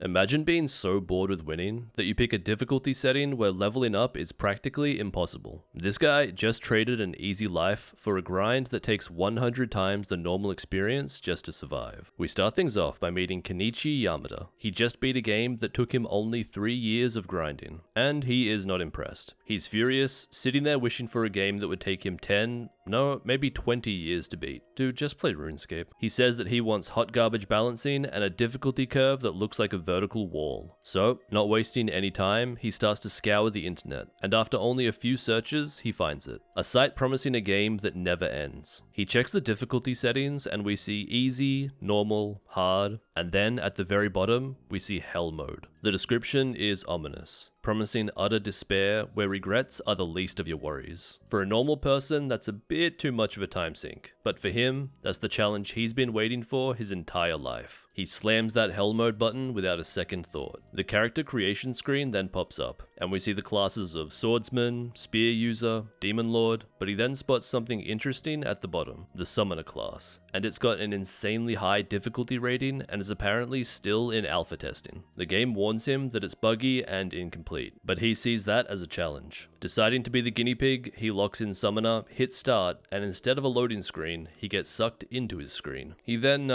Imagine being so bored with winning that you pick a difficulty setting where leveling up is practically impossible. This guy just traded an easy life for a grind that takes 100 times the normal experience just to survive. We start things off by meeting Kenichi Yamada. He just beat a game that took him only 3 years of grinding, and he is not impressed. He's furious, sitting there wishing for a game that would take him 10, no, maybe 20 years to beat. Dude, just play RuneScape. He says that he wants hot garbage balancing and a difficulty curve that looks like a vertical wall. So, not wasting any time, he starts to scour the internet, and after only a few searches, he finds it. A site promising a game that never ends. He checks the difficulty settings and we see easy, normal, hard, and then at the very bottom, we see Hellmode. The description is ominous, promising utter despair where regrets are the least of your worries. For a normal person, that's a bit too much of a time sink, but for him, that's the challenge he's been waiting for his entire life. He slams that Hellmode button without a second thought. The character creation screen then pops up, and we see the classes of Swordsman, Spear User, Demon Lord, but he then spots something interesting at the bottom, the Summoner class, and it's got an insanely high difficulty rating and is apparently still in alpha testing. The game warns him that it's buggy and incomplete, but he sees that as a challenge. Deciding to be the guinea pig, he locks in Summoner, hits start, and instead of a loading screen, he gets sucked into his screen. He then,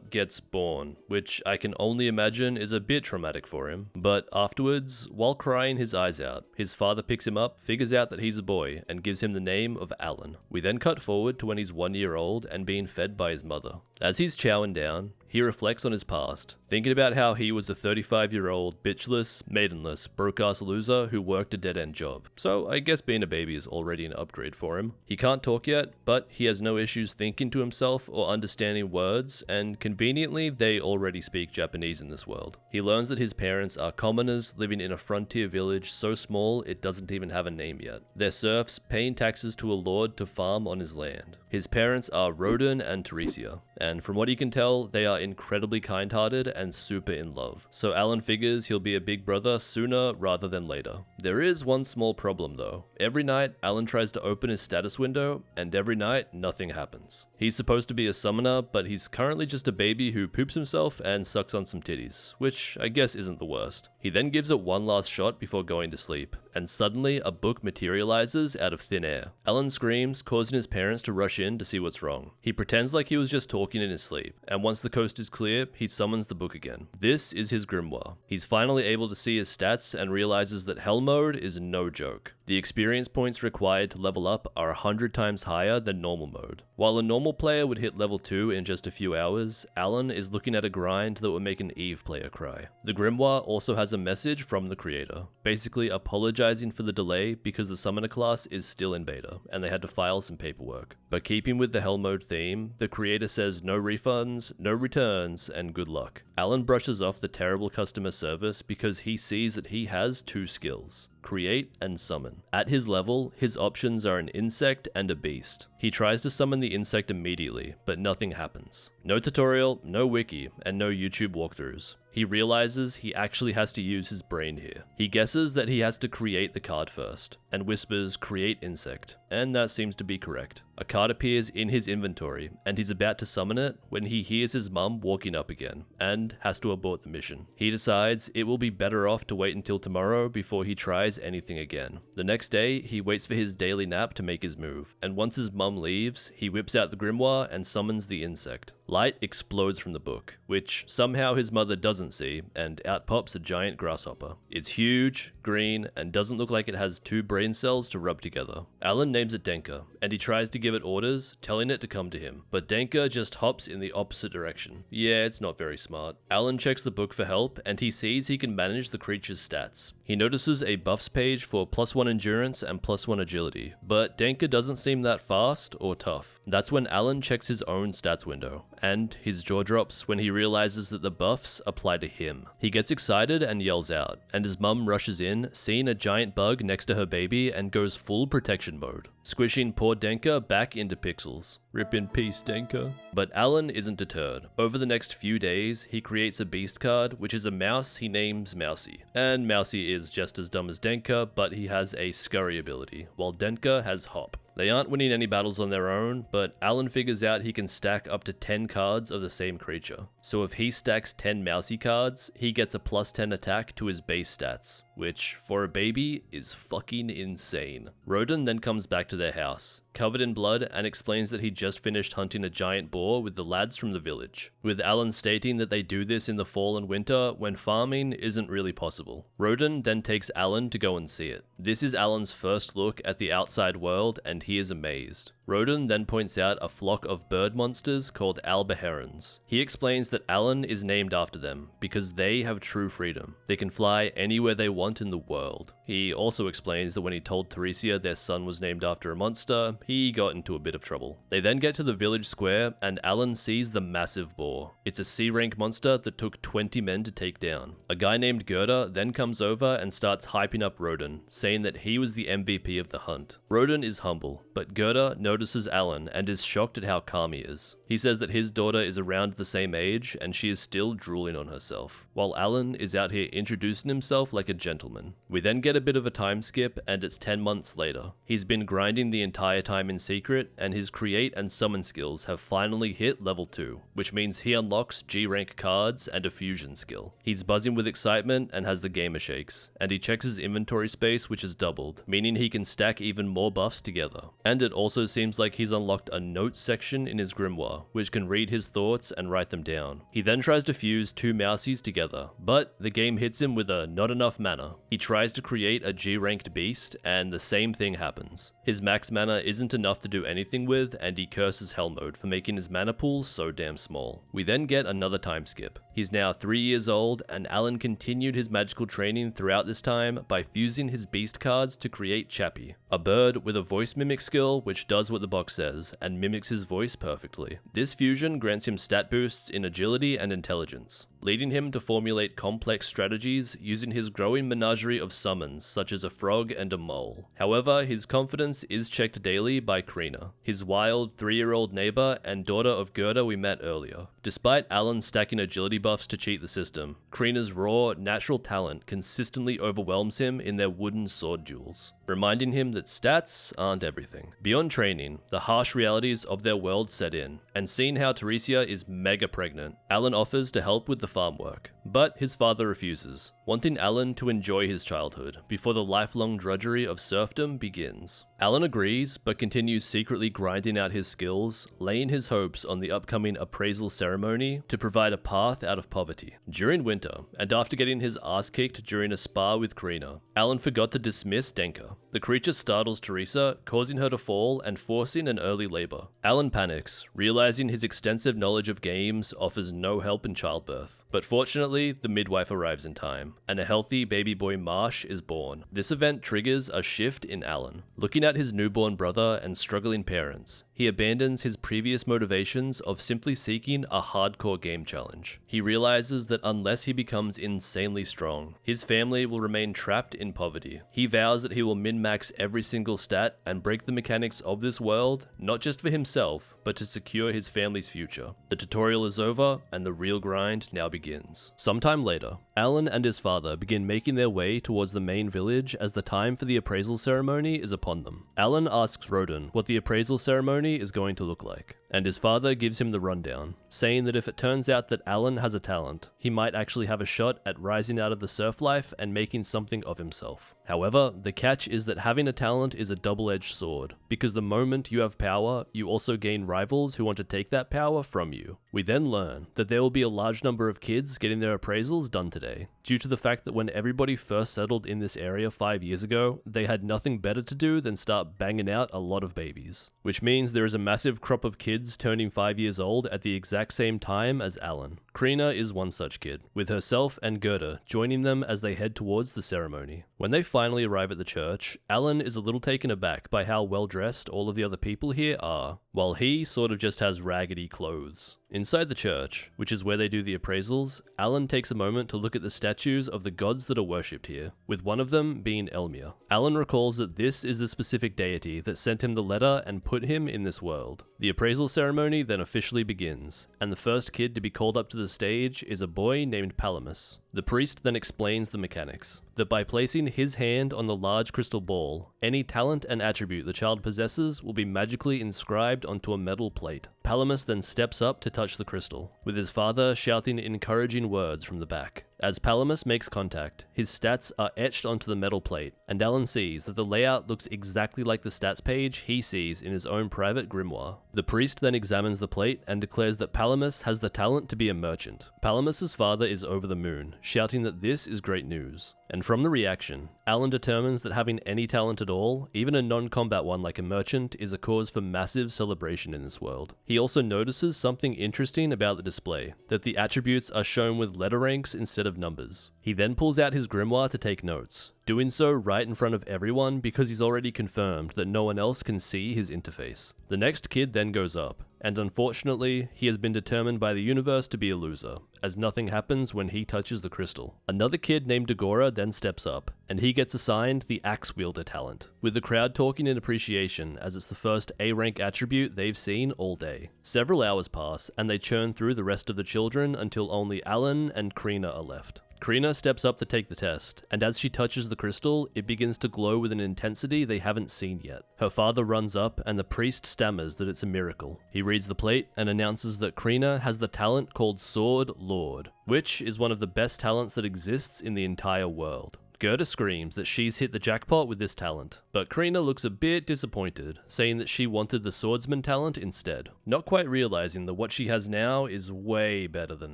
gets born, which I can only imagine is a bit traumatic for him. But afterwards, while crying his eyes out, his father picks him up, figures out that he's a boy, and gives him the name of Alan. We then cut forward to when he's 1 year old and being fed by his mother. As he's chowing down, he reflects on his past, thinking about how he was a 35-year-old, bitchless, maidenless, broke-ass loser who worked a dead-end job. So I guess being a baby is already an upgrade for him. He can't talk yet, but he has no issues thinking to himself or understanding words, and conveniently they already speak Japanese in this world. He learns that his parents are commoners living in a frontier village so small it doesn't even have a name yet. They're serfs paying taxes to a lord to farm on his land. His parents are Roden and Teresia, and from what he can tell, they are incredibly kind-hearted and super in love. So Alan figures he'll be a big brother sooner rather than later. There is one small problem though. Every night, Alan tries to open his status window, and every night, nothing happens. He's supposed to be a summoner, but he's currently just a baby who poops himself and sucks on some titties, which I guess isn't the worst. He then gives it one last shot before going to sleep, and suddenly a book materializes out of thin air. Alan screams, causing his parents to rush in to see what's wrong. He pretends like he was just talking in his sleep, and once the coast is clear, he summons the book again. This is his grimoire. He's finally able to see his stats and realizes that Hellmode is no joke. The experience points required to level up are 100 times higher than normal mode. While a normal player would hit level 2 in just a few hours, Alan is looking at a grind that would make an Eve player cry. The grimoire also has a message from the creator, basically apologizing for the delay because the summoner class is still in beta, and they had to file some paperwork. But keeping with the Hellmode theme, the creator says no refunds, no returns, and good luck. Alan brushes off the terrible customer service because he sees that he has 2 skills: create and summon. At his level, his options are an insect and a beast. He tries to summon the insect immediately, but nothing happens. No tutorial, no wiki, and no YouTube walkthroughs. He realizes he actually has to use his brain here. He guesses that he has to create the card first, and whispers create insect, and that seems to be correct. A card appears in his inventory, and he's about to summon it when he hears his mum walking up again, and has to abort the mission. He decides it will be better off to wait until tomorrow before he tries anything again. The next day, he waits for his daily nap to make his move, and once his mum leaves, he whips out the grimoire and summons the insect. Light explodes from the book, which somehow his mother doesn't see, and out pops a giant grasshopper. It's huge, green, and doesn't look like it has 2 brain cells to rub together. Alan names it Denka, and he tries to give it orders, telling it to come to him. But Denka just hops in the opposite direction. Yeah, it's not very smart. Alan checks the book for help, and he sees he can manage the creature's stats. He notices a buffs page for +1 endurance and +1 agility, but Denka doesn't seem that fast or tough. That's when Alan checks his own stats window, and his jaw drops when he realizes that the buffs apply to him. He gets excited and yells out, and his mum rushes in, seeing a giant bug next to her baby, and goes full protection mode, squishing poor Denka back into pixels. Rip in peace, Denka. But Alan isn't deterred. Over the next few days, he creates a beast card, which is a mouse he names Mousy. And Mousy is just as dumb as Denka, but he has a scurry ability, while Denka has hop. They aren't winning any battles on their own, but Alan figures out he can stack up to 10 cards of the same creature. So if he stacks 10 mousy cards, he gets a plus 10 attack to his base stats, which, for a baby, is fucking insane. Roden then comes back to their house, covered in blood, and explains that he just finished hunting a giant boar with the lads from the village, with Alan stating that they do this in the fall and winter when farming isn't really possible. Roden then takes Alan to go and see it. This is Alan's first look at the outside world, and he is amazed. Roden then points out a flock of bird monsters called albaherons. He explains that Alan is named after them because they have true freedom. They can fly anywhere they want in the world. He also explains that when he told Theresia their son was named after a monster, he got into a bit of trouble. They then get to the village square, and Alan sees the massive boar. It's a C-rank monster that took 20 men to take down. A guy named Gerda then comes over and starts hyping up Roden, saying that he was the MVP of the hunt. Roden is humble, but Gerda notices Alan and is shocked at how calm he is. He says that his daughter is around the same age and she is still drooling on herself, while Alan is out here introducing himself like a gentleman. We then get a bit of a time skip, and it's 10 months later. He's been grinding the entire time in secret, and his create and summon skills have finally hit level 2, which means he unlocks G-rank cards and a fusion skill. He's buzzing with excitement and has the gamer shakes, and he checks his inventory space, which has doubled, meaning he can stack even more buffs together. And it also seems like he's unlocked a notes section in his grimoire, which can read his thoughts and write them down. He then tries to fuse 2 mousies together, but the game hits him with a not enough mana. He tries to create a G-ranked beast, and the same thing happens. His max mana isn't enough to do anything with, and he curses Hellmode for making his mana pool so damn small. We then get another time skip. He's now 3 years old, and Alan continued his magical training throughout this time by fusing his beast cards to create Chappie, a bird with a voice mimic skill which does what the box says and mimics his voice perfectly. This fusion grants him stat boosts in agility and intelligence, leading him to formulate complex strategies using his growing menagerie of summons such as a frog and a mole. However, his confidence is checked daily by Krina, his wild 3-year-old neighbor and daughter of Gerda we met earlier. Despite Alan stacking agility buffs to cheat the system, Krina's raw, natural talent consistently overwhelms him in their wooden sword duels, reminding him that stats aren't everything. Beyond training, the harsh realities of their world set in, and seeing how Theresia is mega pregnant, Alan offers to help with the farm work, but his father refuses, wanting Alan to enjoy his childhood before the lifelong drudgery of serfdom begins. Alan agrees, but continues secretly grinding out his skills, laying his hopes on the upcoming appraisal ceremony to provide a path out of poverty. During winter, and after getting his ass kicked during a spar with Krina, Alan forgot to dismiss Denka. The creature startles Teresa, causing her to fall and forcing an early labor. Alan panics, realizing his extensive knowledge of games offers no help in childbirth. But fortunately, the midwife arrives in time, and a healthy baby boy Marsh is born. This event triggers a shift in Alan. Looking at his newborn brother and struggling parents, he abandons his previous motivations of simply seeking a hardcore game challenge. He realizes that unless he becomes insanely strong, his family will remain trapped in poverty. He vows that he will min-max every single stat and break the mechanics of this world, not just for himself, but to secure his family's future. The tutorial is over, and the real grind now begins. Sometime later, Alan and his father begin making their way towards the main village as the time for the appraisal ceremony is upon them. Alan asks Roden what the appraisal ceremony is going to look like, and his father gives him the rundown, saying that if it turns out that Alan has a talent, he might actually have a shot at rising out of the serf life and making something of himself. However, the catch is that having a talent is a double-edged sword, because the moment you have power, you also gain rivals who want to take that power from you. We then learn that there will be a large number of kids getting their appraisals done today, due to the fact that when everybody first settled in this area 5 years ago, they had nothing better to do than start banging out a lot of babies, which means there is a massive crop of kids turning 5 years old at the exact same time as Alan. Krina is one such kid, with herself and Gerda joining them as they head towards the ceremony. When they finally arrive at the church, Alan is a little taken aback by how well dressed all of the other people here are, while he sort of just has raggedy clothes. Inside the church, which is where they do the appraisals, Alan takes a moment to look at the statues of the gods that are worshipped here, with one of them being Elmir. Alan recalls that this is the specific deity that sent him the letter and put him in this world. The appraisal ceremony then officially begins, and the first kid to be called up to the stage is a boy named Palamus. The priest then explains the mechanics, that by placing his hand on the large crystal ball, any talent and attribute the child possesses will be magically inscribed onto a metal plate. Palamus then steps up to touch the crystal, with his father shouting encouraging words from the back. As Palamus makes contact, his stats are etched onto the metal plate, and Alan sees that the layout looks exactly like the stats page he sees in his own private grimoire. The priest then examines the plate and declares that Palamus has the talent to be a merchant. Palamus's father is over the moon, shouting that this is great news. And from the reaction, Alan determines that having any talent at all, even a non-combat one like a merchant, is a cause for massive celebration in this world. He also notices something interesting about the display, that the attributes are shown with letter ranks instead of numbers. He then pulls out his grimoire to take notes, doing so right in front of everyone because he's already confirmed that no one else can see his interface. The next kid then goes up, and unfortunately, he has been determined by the universe to be a loser, as nothing happens when he touches the crystal. Another kid named Dagora then steps up, and he gets assigned the Axe Wielder talent, with the crowd talking in appreciation as it's the first A-rank attribute they've seen all day. Several hours pass, and they churn through the rest of the children until only Alan and Krina are left. Krina steps up to take the test, and as she touches the crystal, it begins to glow with an intensity they haven't seen yet. Her father runs up, and the priest stammers that it's a miracle. He reads the plate and announces that Krina has the talent called Sword Lord, which is one of the best talents that exists in the entire world. Gerda screams that she's hit the jackpot with this talent, but Krina looks a bit disappointed, saying that she wanted the swordsman talent instead, not quite realizing that what she has now is way better than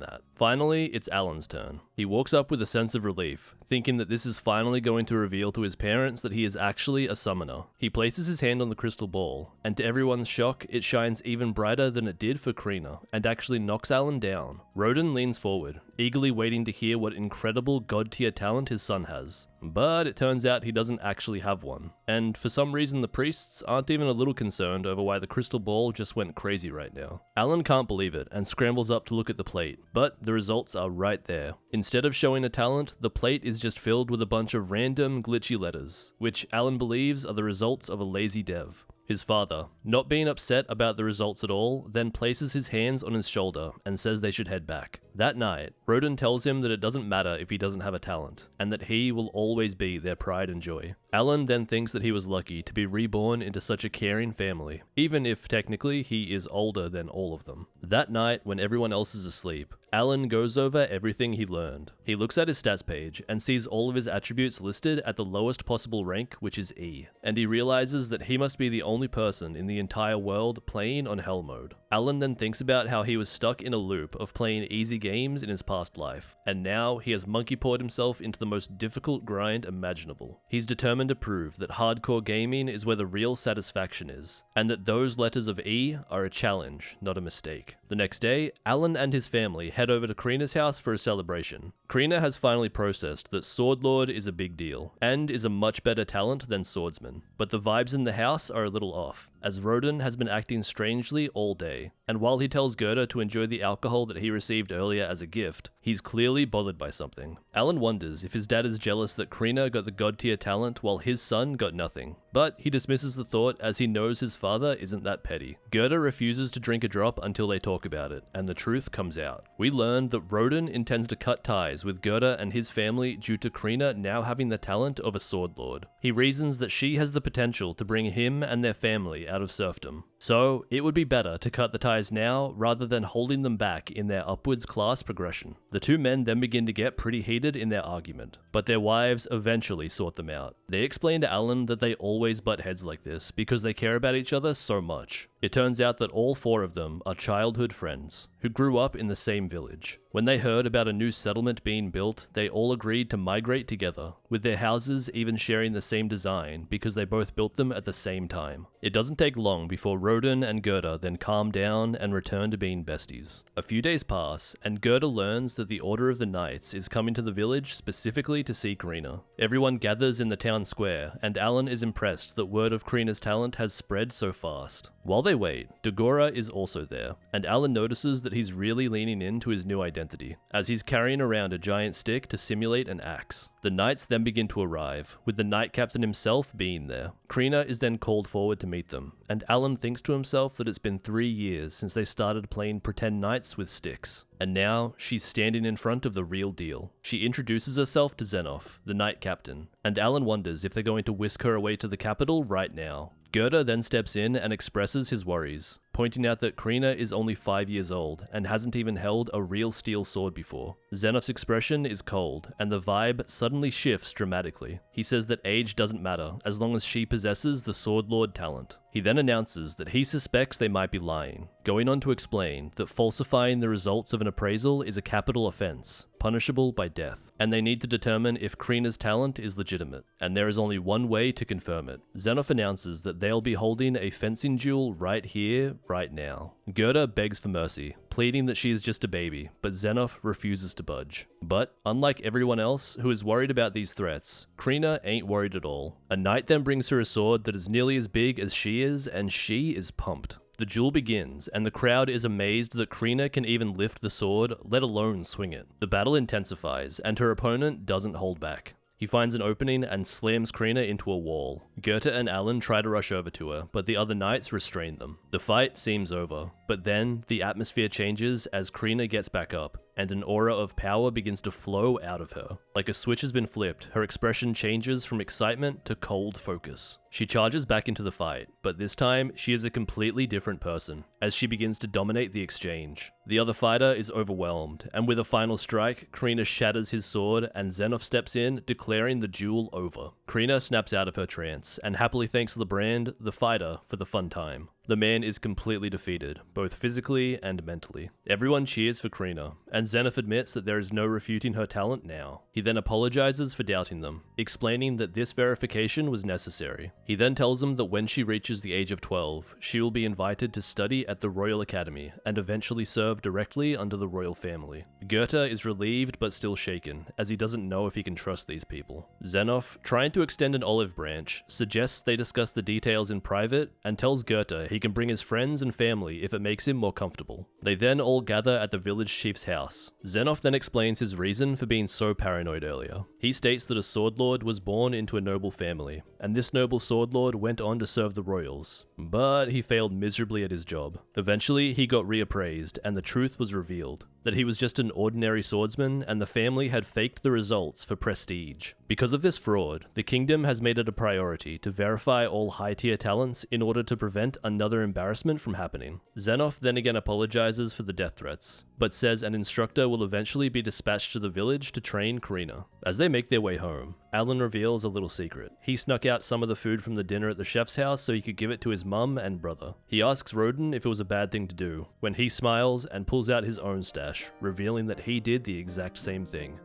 that. Finally, it's Alan's turn. He walks up with a sense of relief, thinking that this is finally going to reveal to his parents that he is actually a summoner. He places his hand on the crystal ball, and to everyone's shock, it shines even brighter than it did for Krina, and actually knocks Alan down. Roden leans forward, eagerly waiting to hear what incredible god-tier talent his son has. But it turns out he doesn't actually have one, and for some reason the priests aren't even a little concerned over why the crystal ball just went crazy right now. Alan can't believe it and scrambles up to look at the plate, but the results are right there. Instead of showing a talent, the plate is just filled with a bunch of random glitchy letters, which Alan believes are the results of a lazy dev. His father, not being upset about the results at all, then places his hands on his shoulder and says they should head back. That night, Roden tells him that it doesn't matter if he doesn't have a talent, and that he will always be their pride and joy. Alan then thinks that he was lucky to be reborn into such a caring family, even if technically he is older than all of them. That night, when everyone else is asleep, Alan goes over everything he learned. He looks at his stats page and sees all of his attributes listed at the lowest possible rank, which is E, and he realizes that he must be the only person in the entire world playing on Hellmode. Alan then thinks about how he was stuck in a loop of playing easy games in his past life, and now he has monkey-pawed himself into the most difficult grind imaginable. He's determined to prove that hardcore gaming is where the real satisfaction is, and that those letters of E are a challenge, not a mistake. The next day, Alan and his family head over to Krina's house for a celebration. Krina has finally processed that Sword Lord is a big deal, and is a much better talent than Swordsman, but the vibes in the house are a little off, as Roden has been acting strangely all day, and while he tells Gerda to enjoy the alcohol that he received earlier as a gift, he's clearly bothered by something. Alan wonders if his dad is jealous that Krina got the god-tier talent while his son got nothing, but he dismisses the thought as he knows his father isn't that petty. Gerda refuses to drink a drop until they talk about it, and the truth comes out. We learn that Roden intends to cut ties with Gerda and his family due to Krina now having the talent of a sword lord. He reasons that she has the potential to bring him and their family out of serfdom. So, it would be better to cut the ties now rather than holding them back in their upwards class progression. The two men then begin to get pretty heated in their argument, but their wives eventually sort them out. They explain to Alan that they always butt heads like this because they care about each other so much. It turns out that all four of them are childhood friends who grew up in the same village. When they heard about a new settlement being built, they all agreed to migrate together, with their houses even sharing the same design because they both built them at the same time. It doesn't take long before Roden and Gerda then calm down and return to being besties. A few days pass, and Gerda learns that the Order of the Knights is coming to the village specifically to see Krina. Everyone gathers in the town square, and Alan is impressed that word of Krina's talent has spread so fast. While they wait, Dagora is also there, and Alan notices that he's really leaning into his new identity, as he's carrying around a giant stick to simulate an axe. The The knights then begin to arrive, with the knight captain himself being there. Krina is then called forward to meet them, and Alan thinks to himself that it's been 3 years since they started playing pretend knights with sticks. And now, she's standing in front of the real deal. She introduces herself to Xenof, the knight captain, and Alan wonders if they're going to whisk her away to the capital right now. Goethe then steps in and expresses his worries, pointing out that Krina is only 5 years old and hasn't even held a real steel sword before. Xenof's expression is cold, and the vibe suddenly shifts dramatically. He says that age doesn't matter as long as she possesses the Sword Lord talent. He then announces that he suspects they might be lying, going on to explain that falsifying the results of an appraisal is a capital offense, punishable by death, and they need to determine if Krina's talent is legitimate, and there is only one way to confirm it. Xenof announces that they'll be holding a fencing duel right here, right now. Goethe begs for mercy, pleading that she is just a baby, but Xenof refuses to budge. But, unlike everyone else who is worried about these threats, Krina ain't worried at all. A knight then brings her a sword that is nearly as big as she is, and she is pumped. The duel begins, and the crowd is amazed that Krina can even lift the sword, let alone swing it. The battle intensifies, and her opponent doesn't hold back. He finds an opening and slams Krina into a wall. Goethe and Alan try to rush over to her, but the other knights restrain them. The fight seems over, but then the atmosphere changes as Krina gets back up, and an aura of power begins to flow out of her. Like a switch has been flipped, her expression changes from excitement to cold focus. She charges back into the fight, but this time, she is a completely different person, as she begins to dominate the exchange. The other fighter is overwhelmed, and with a final strike, Krina shatters his sword, and Xenof steps in, declaring the duel over. Krina snaps out of her trance, and happily thanks Lebrand, the fighter, for the fun time. The man is completely defeated, both physically and mentally. Everyone cheers for Krina, and Xenof admits that there is no refuting her talent now. He then apologizes for doubting them, explaining that this verification was necessary. He then tells them that when she reaches the age of 12, she will be invited to study at the Royal Academy, and eventually serve directly under the royal family. Goethe is relieved but still shaken, as he doesn't know if he can trust these people. Xenof, trying to extend an olive branch, suggests they discuss the details in private, and tells Goethe he can bring his friends and family if it makes him more comfortable. They then all gather at the village chief's house. Xenof then explains his reason for being so paranoid earlier. He states that a sword lord was born into a noble family, and this noble sword lord went on to serve the royals, but he failed miserably at his job. Eventually, he got reappraised, and the truth was revealed, that he was just an ordinary swordsman, and the family had faked the results for prestige. Because of this fraud, the kingdom has made it a priority to verify all high-tier talents in order to prevent another embarrassment from happening. Xenof then again apologizes for the death threats, but says an instructor will eventually be dispatched to the village to train Krina. As they make their way home, Alan reveals a little secret. He snuck out some of the food from the dinner at the chef's house so he could give it to his mum and brother. He asks Roden if it was a bad thing to do, when he smiles and pulls out his own stash, revealing that he did the exact same thing.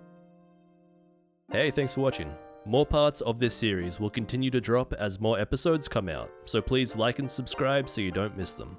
Hey, thanks for watching. More parts of this series will continue to drop as more episodes come out, so please like and subscribe so you don't miss them.